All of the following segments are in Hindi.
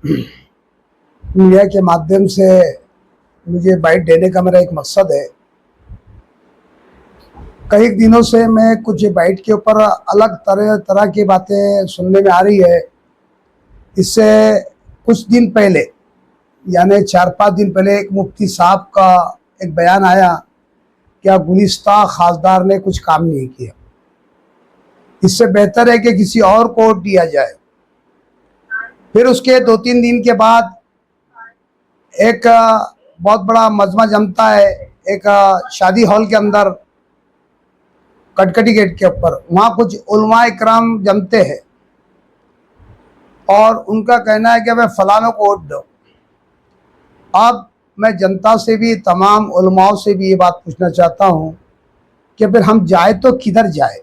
मीडिया के माध्यम से मुझे बाइट देने का मेरा एक मकसद है। कई दिनों से मैं कुछ बाइट के ऊपर अलग तरह तरह की बातें सुनने में आ रही है। इससे कुछ दिन पहले यानी 4-5 दिन पहले एक मुफ्ती साहब का एक बयान आया, क्या गुलिस्ता खासदार ने कुछ काम नहीं किया, इससे बेहतर है कि किसी और को वोट दिया जाए। फिर उसके 2-3 दिन के बाद एक बहुत बड़ा मजमा जमता है एक शादी हॉल के अंदर, कटकटी गेट के ऊपर। वहाँ कुछ उलमा इकराम जमते हैं और उनका कहना है कि मैं फलानों को वोट दो। अब मैं जनता से भी, तमाम उलमाओं से भी ये बात पूछना चाहता हूँ कि फिर हम जाए तो किधर जाए,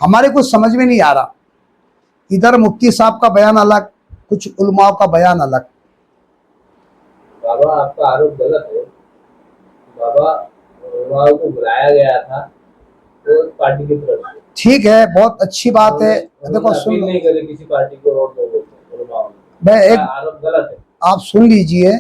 हमारे कुछ समझ में नहीं आ रहा। इधर मुफ्ती साहब का बयान अलग, कुछ उलमाओं का बयान अलग। बाबा, आपका आरोप गलत है। बाबा उलमाओं को बुलाया गया था तो पार्टी की तरफ से। ठीक है, बहुत अच्छी बात है। देखो सुन, नहीं करे किसी पार्टी को वोट दो, उलमाओं ने। मैं एक आरोप गलत है, आप सुन लीजिए।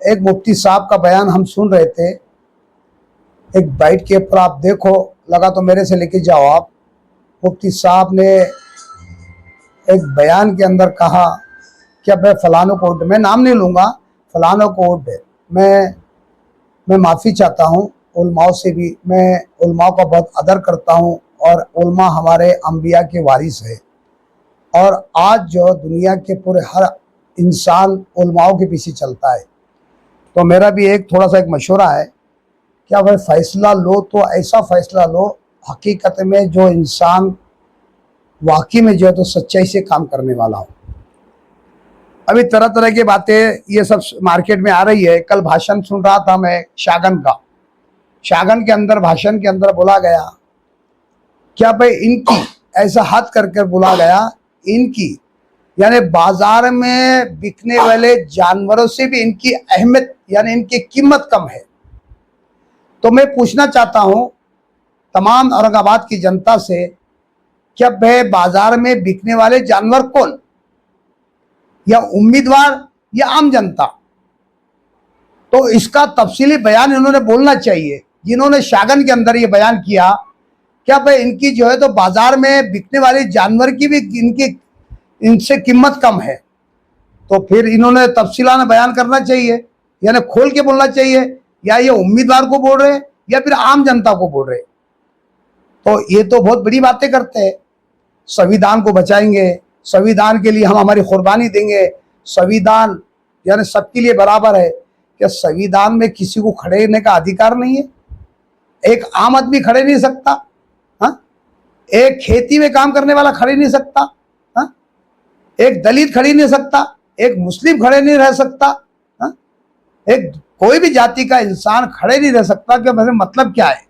एक मुफ्ती साहब का बयान हम सुन रहे थे, एक बाइट के ऊपर आप देखो, लगा तो मेरे से लेके जाओ आप। मुफ्ती साहब ने एक बयान के अंदर कहा कि अब मैं फलानों को वोट, मैं नाम नहीं लूँगा, फलानों को वोट दे। मैं माफ़ी चाहता हूँ उलमाओं से भी। मैं उलमाओं का बहुत अदर करता हूँ और उलमा हमारे अंबिया के वारिस है। और आज जो दुनिया के पूरे हर इंसान उलमाओं के पीछे चलता है। तो मेरा भी एक थोड़ा सा एक मशवरा है, क्या भाई फैसला लो तो ऐसा फैसला लो हकीकत में जो इंसान वाकई में जो है तो सच्चाई से काम करने वाला हो। अभी तरह तरह की बातें ये सब मार्केट में आ रही है। कल भाषण सुन रहा था मैं शागन का। शागन के अंदर, भाषण के अंदर बोला गया, क्या भाई इनकी, ऐसा हाथ कर बोला गया, इनकी यानी बाजार में बिकने वाले जानवरों से भी इनकी अहमियत यानी इनकी कीमत कम है। तो मैं पूछना चाहता हूं तमाम औरंगाबाद की जनता से, क्या भाई बाजार में बिकने वाले जानवर कौन, या उम्मीदवार या आम जनता? तो इसका तफसीली बयान इन्होंने बोलना चाहिए। जिन्होंने शागन के अंदर ये बयान किया, क्या भाई इनकी जो है तो बाजार में बिकने वाले जानवर की भी इनसे कीमत कम है, तो फिर इन्होंने तफसीलाना बयान करना चाहिए, यानी खोल के बोलना चाहिए। या ये उम्मीदवार को बोल रहे या फिर आम जनता को बोल रहे? तो ये तो बहुत बड़ी बातें करते हैं। संविधान को बचाएंगे, संविधान के लिए हम हमारी कुर्बानी देंगे, संविधान यानी सबके लिए बराबर है। क्या संविधान में किसी को खड़े रहने का अधिकार नहीं है? एक आम आदमी खड़े नहीं सकता? हाँ, एक खेती में काम करने वाला खड़े नहीं सकता? हाँ, एक दलित खड़ी नहीं सकता? एक मुस्लिम खड़े नहीं रह सकता? हाँ, एक कोई भी जाति का इंसान खड़े नहीं रह सकता? क्या मतलब क्या है?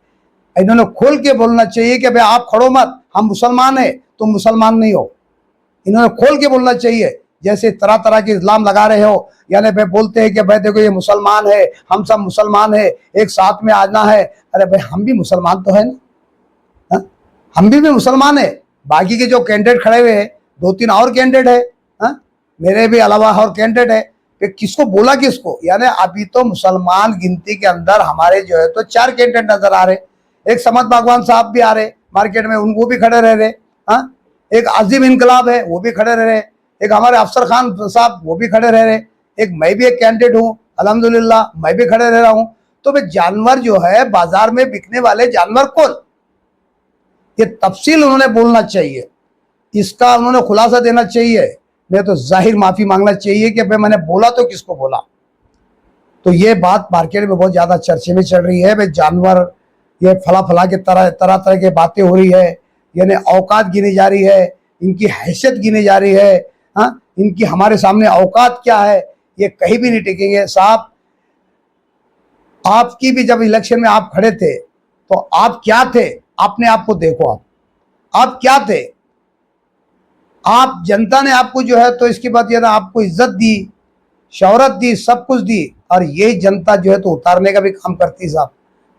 इन्होंने खोल के बोलना चाहिए कि भाई आप खड़ो मत, हम मुसलमान है, तुम मुसलमान नहीं हो। इन्होंने खोल के बोलना चाहिए। जैसे तरह तरह के इल्जाम लगा रहे हो, यानी भाई बोलते हैं कि भाई देखो ये मुसलमान है, हम सब मुसलमान है, एक साथ में आना है। अरे भाई हम भी मुसलमान तो है ना, हा? हम भी मुसलमान है। बाकी के जो कैंडिडेट खड़े हुए हैं, 2-3 और कैंडिडेट है, हा? मेरे भी अलावा और कैंडिडेट है। फिर किसको बोला किसको? यानी अभी तो मुसलमान गिनती के अंदर हमारे जो है तो 4 कैंडिडेट नजर आ रहे। एक समद बागवान साहब भी आ रहे मार्केट में, उनको भी खड़े रह रहे। हाँ, एक आजिम इनकलाब है, वो भी खड़े रह रहे। एक हमारे अफसर खान साहब, वो भी खड़े रह रहे। एक मैं भी एक कैंडिडेट हूँ, अल्हम्दुलिल्लाह मैं भी खड़े रह रहा हूँ। तो भाई जानवर जो है, बाजार में बिकने वाले जानवर कौन, ये तफसील उन्होंने बोलना चाहिए, इसका उन्होंने खुलासा देना चाहिए। नहीं तो जाहिर माफी मांगना चाहिए कि भाई मैंने बोला तो किसको बोला। तो ये बात मार्केट में बहुत ज्यादा चर्चे में चल रही है। भाई जानवर ये फला फला के तरह तरह की बातें हो रही है, यानी औकात गिनी जा रही है, इनकी हैसियत गिनी जा रही है। हाँ, इनकी हमारे सामने औकात क्या है, ये कहीं भी नहीं टिकेंगे। साहब, आपकी भी जब इलेक्शन में आप खड़े थे तो आप क्या थे? अपने आप को देखो, आप क्या थे? आप, जनता ने आपको जो है तो इसके बाद आपको इज्जत दी, शोहरत दी, सब कुछ दी, और ये जनता जो है तो उतारने का भी काम करती है। साहब,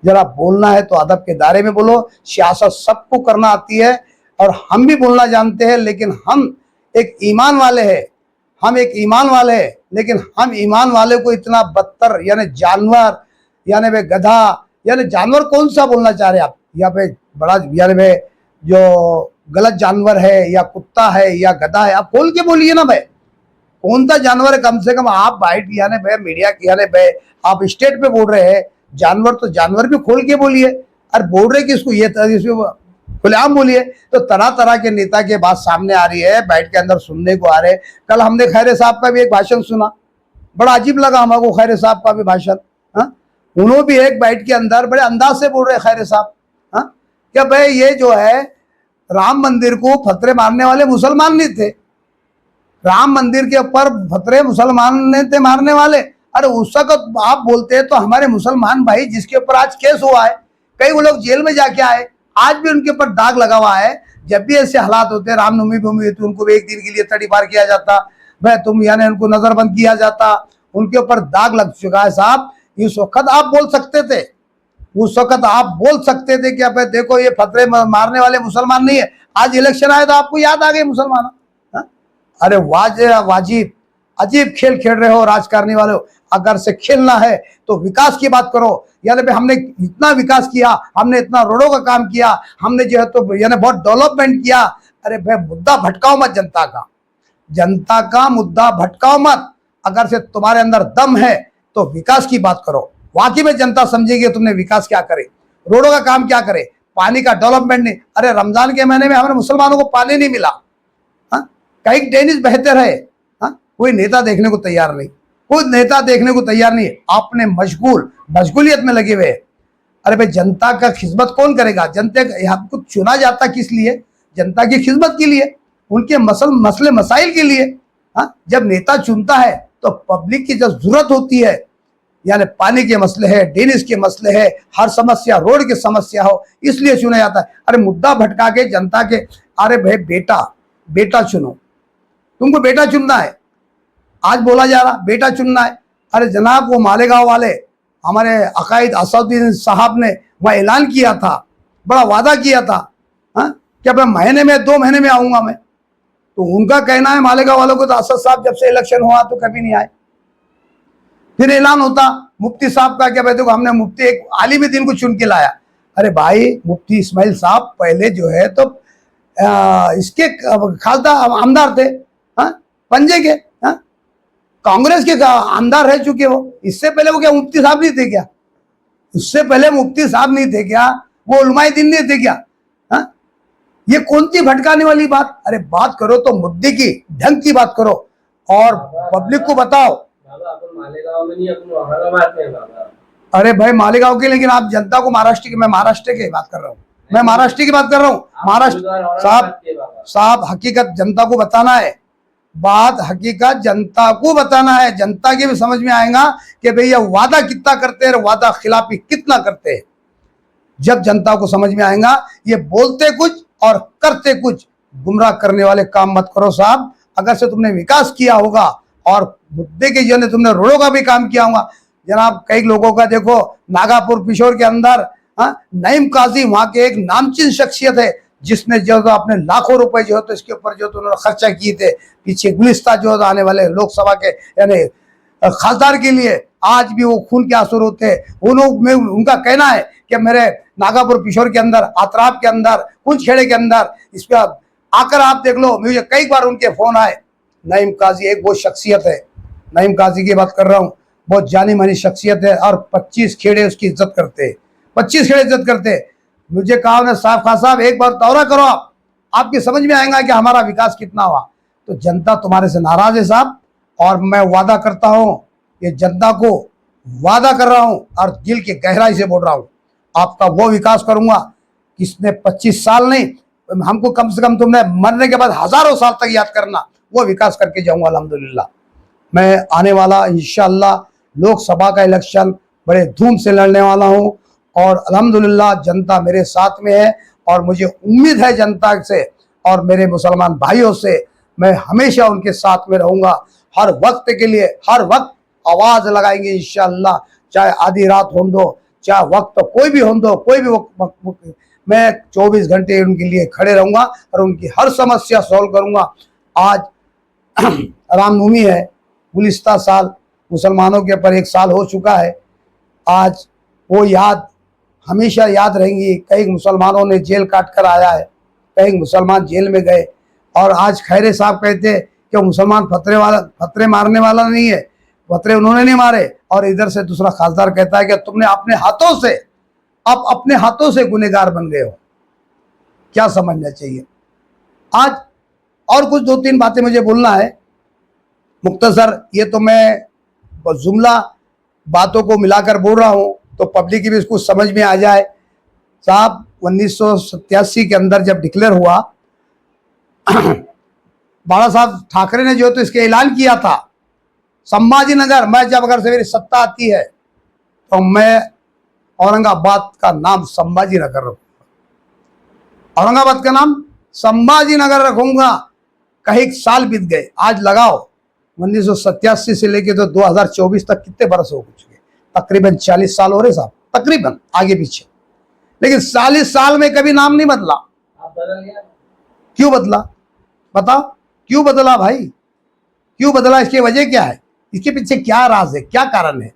जरा बोलना है तो अदब के दायरे में बोलो। सियासत सबको करना आती है और हम भी बोलना जानते हैं, लेकिन हम एक ईमान वाले हैं, हम एक ईमान वाले हैं, लेकिन हम ईमान वाले को इतना बदतर यानी जानवर यानी वे गधा यानी जानवर कौन सा बोलना चाह रहे हैं आप यहाँ पे? बड़ा यानी वे जो गलत जानवर है या कुत्ता है या गधा है, आप खोल के बोलिए ना भाई, कौन सा जानवर है? कम से कम आप बाइट यानी भाई मीडिया यानी भाई आप स्टेट पे बोल रहे हैं जानवर, तो जानवर भी खोल के बोलिए। और बोल रहे कि इसको ये खुलेआम बोलिए। तो तरह तरह के नेता के बात सामने आ रही है, बैठ के अंदर सुनने को आ रहे। कल हमने खैरे साहब का भी एक भाषण सुना, बड़ा अजीब लगा हमको खैरे साहब का भी भाषण। उन्होंने भी एक बैठ के अंदर बड़े अंदाज से बोल रहे खैरे साहब क्या भाई ये जो है राम मंदिर को फतरे मारने वाले मुसलमान नहीं थे, राम मंदिर के ऊपर फतरे मुसलमान ने थे मारने वाले। अरे उस वक्त आप बोलते हैं तो हमारे मुसलमान भाई जिसके ऊपर आज केस हुआ है, कई वो लोग जेल में जाके आए, आज भी उनके ऊपर दाग लगा हुआ है। जब भी ऐसे हालात होते हैं, रामनवमी भूमि होती है, उनको एक दिन के लिए तड़ीपार किया जाता, वह तुम यानी उनको नजरबंद किया जाता, उनके ऊपर दाग लग चुका है। साहब इस वक्त आप बोल सकते थे, उस वक्त आप बोल सकते थे कि अब देखो ये फतरे मारने वाले मुसलमान नहीं है। आज इलेक्शन आए तो आपको याद आ गए मुसलमान। अरे वाजिब अजीब खेल खेल रहे हो राजकारणी वाले। अगर से खेलना है तो विकास की बात करो, यानी भाई हमने इतना विकास किया, हमने इतना रोडों का काम किया, हमने जो है तो यानी बहुत डेवलपमेंट किया। अरे भाई मुद्दा भटकाओ मत जनता का, जनता का मुद्दा भटकाओ मत। अगर से तुम्हारे अंदर दम है तो विकास की बात करो, वाकई में जनता समझेगी तुमने विकास क्या करे, रोडों का काम क्या करे, पानी का डेवलपमेंट नहीं। अरे रमजान के महीने में हमारे मुसलमानों को पानी नहीं मिला, कई टेनिस बहते रहे, कोई नेता देखने को तैयार नहीं, कोई नेता देखने को तैयार नहीं है। आपने मशगूलियत में लगे हुए। अरे भाई जनता का खिदमत कौन करेगा? जनता आपको चुना जाता किस लिए? जनता की खिदमत के लिए, उनके मसले मसाइल के लिए। जब नेता चुनता है तो पब्लिक की जब जरूरत होती है, यानी पानी के मसले है, ड्रेनेज के मसले है, हर समस्या रोड की समस्या हो, इसलिए चुना जाता है। अरे मुद्दा भटका के जनता के, अरे भाई बेटा चुनो, तुमको बेटा चुनना है, आज बोला जा रहा बेटा चुनना है। अरे जनाब वो मालेगांव वाले हमारे अकायद असदुद्दीन साहब ने वह ऐलान किया था, बड़ा वादा किया था कि अब महीने में 2 महीने में आऊंगा मैं। तो उनका कहना है मालेगांव वालों को तो असद साहब जब से इलेक्शन हुआ तो कभी नहीं आए। फिर ऐलान होता मुफ्ती साहब का, क्या देखो हमने मुफ्ती एक आलिम दिन को चुन के लाया। अरे भाई मुफ्ती इस्माइल साहब पहले जो है तो इसके खालसा आमदार थे, पंजे के, कांग्रेस के आमदार रह चुके हो। इससे पहले वो क्या मुफ्ती साहब नहीं थे क्या? उससे पहले मुफ्ती साहब नहीं थे क्या? वो उलमाए दिन नहीं थे क्या? ये कौन सी भटकाने वाली बात? अरे बात करो तो मुद्दे की, ढंग की बात करो और पब्लिक को बताओ। मालेगांव में नहीं, अपन औरंगाबाद में बाबा। अरे भाई मालेगांव के, लेकिन आप जनता को महाराष्ट्र की, मैं महाराष्ट्र की बात कर रहा हूँ, मैं महाराष्ट्र की बात कर रहा हूँ। महाराष्ट्र साहब हकीकत जनता को बताना है, बात हकीकत जनता को बताना है। जनता के भी समझ में आएगा कि भैया वादा कितना करते हैं, वादा खिलाफी कितना करते हैं। जब जनता को समझ में आएगा, ये बोलते कुछ और करते कुछ, गुमराह करने वाले काम मत करो साहब। अगर से तुमने विकास किया होगा और मुद्दे के जरिए तुमने रोडों का भी काम किया होगा। जनाब कई लोगों का देखो, नागापुर पिशोर के अंदर नईम काजी वहां के एक नामचीन शख्सियत है, जिसने जो अपने लाखों रुपए जो है तो इसके ऊपर जो तो उन्होंने खर्चा किए थे पीछे गुलिस्ता जो आने वाले लोकसभा के यानी खासदार के लिए, आज भी वो खून के आंसू रोते हैं। उनका कहना है कि मेरे नागापुर पिशोर के अंदर, आतराब के अंदर, कुंजखेड़े के अंदर, इस पर आकर आप देख लो। मुझे कई बार उनके फोन आए। नईम काजी एक वो शख्सियत है, नईम काजी की बात कर रहा हूँ, बहुत जानी मानी शख्सियत है और 25 खेड़े उसकी इज्जत करते हैं, 25 खेड़े इज्जत करते हैं। मुझे कहा उन्हें साहब खान साहब एक बार दौरा करो, आपकी समझ में आएगा कि हमारा विकास कितना हुआ। तो जनता तुम्हारे से नाराज है साहब, और मैं वादा करता हूँ, ये जनता को वादा कर रहा हूँ और दिल की गहराई से बोल रहा हूँ, आपका वो विकास करूंगा किसने 25 साल नहीं, हमको कम से कम तुमने मरने के बाद हजारों साल तक याद करना, वो विकास करके जाऊंगा अल्हम्दुलिल्लाह। मैं आने वाला इंशाअल्लाह लोकसभा का इलेक्शन बड़े धूम से लड़ने वाला हूँ और अल्हम्दुलिल्लाह जनता मेरे साथ में है और मुझे उम्मीद है जनता से और मेरे मुसलमान भाइयों से, मैं हमेशा उनके साथ में रहूंगा। हर वक्त के लिए, हर वक्त आवाज लगाएंगे इंशाअल्लाह, चाहे आधी रात हो दो, चाहे वक्त कोई भी हो दो, कोई भी वक्त, मैं 24 घंटे उनके लिए खड़े रहूंगा और उनकी हर समस्या सॉल्व करूंगा। आज रामनवमी है, गुलिस्ता साल मुसलमानों के ऊपर 1 साल हो चुका है। आज वो याद हमेशा याद रहेंगी। कई मुसलमानों ने जेल काट कर आया है, कई मुसलमान जेल में गए, और आज खैरे साहब कहते हैं कि मुसलमान फतरे मारने वाला नहीं है, फतरे उन्होंने नहीं मारे। और इधर से दूसरा खासदार कहता है कि तुमने अपने हाथों से, आप अपने हाथों से गुनहगार बन गए हो। क्या समझना चाहिए आज? और कुछ 2-3 बातें मुझे बोलना है मुख्तसर, ये तो मैं जुमला बातों को मिलाकर बोल रहा हूँ तो पब्लिक की भी इसको समझ में आ जाए। साहब 1987 के अंदर जब डिक्लेयर हुआ बाला साहब ठाकरे ने जो तो इसके ऐलान किया था, संभाजी नगर, मैं जब अगर से मेरी सत्ता आती है तो मैं औरंगाबाद का नाम संभाजी नगर रखूंगा, औरंगाबाद का नाम संभाजी नगर रखूंगा। कई साल बीत गए, आज लगाओ 1987 से लेके तो 2024 तक कितने बरस हो चुके? तकरीबन 40 साल हो रहे साहब, तकरीबन आगे पीछे। लेकिन 40 साल में कभी नाम नहीं बदला। आप बदल गया? क्यों बदला? बताओ क्यों बदला भाई, क्यों बदला? इसकी वजह क्या है? इसके पीछे क्या राज है, क्या कारण है?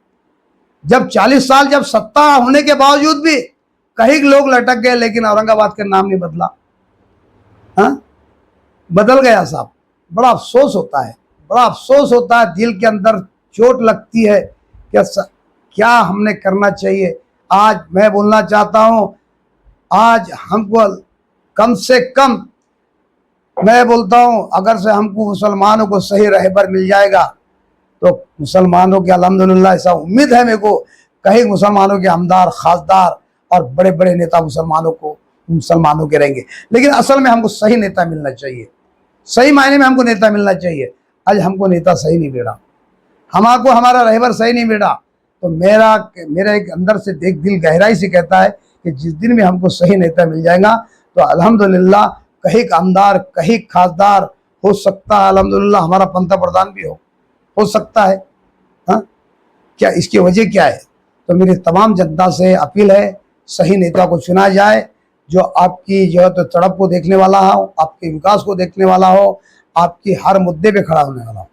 जब 40 साल जब सत्ता होने के बावजूद भी कई लोग लटक गए, लेकिन औरंगाबाद का नाम नहीं बदला। हाँ, बदल गया साहब। बड़ा अफसोस होता है, बड़ा अफसोस होता है, दिल के अंदर चोट लगती है। क्या हमने करना चाहिए? आज मैं बोलना चाहता हूं, आज हमको कम से कम, मैं बोलता हूं, अगर से हमको मुसलमानों को सही रहबर मिल जाएगा तो मुसलमानों के अल्हम्दुलिल्लाह ऐसा उम्मीद है मेरे को, कई मुसलमानों के आमदार, खासदार और बड़े बड़े नेता मुसलमानों के रहेंगे। लेकिन असल में हमको सही नेता मिलना चाहिए, सही मायने में हमको नेता मिलना चाहिए। आज हमको नेता सही नहीं मिला, हमको हमारा रहबर सही नहीं मिला, तो मेरा एक अंदर से एक दिल गहराई से कहता है कि जिस दिन में हमको सही नेता मिल जाएगा तो अल्हम्दुलिल्लाह कहीं आमदार, कहीं खासदार, हो सकता है अल्हम्दुलिल्लाह हमारा पंत प्रधान भी हो सकता है। हाँ, क्या इसकी वजह क्या है? तो मेरी तमाम जनता से अपील है, सही नेता को चुना जाए, जो आपकी जो तो तड़प को देखने वाला हो, आपके विकास को देखने वाला हो, आपकी हर मुद्दे पे खड़ा होने वाला हो।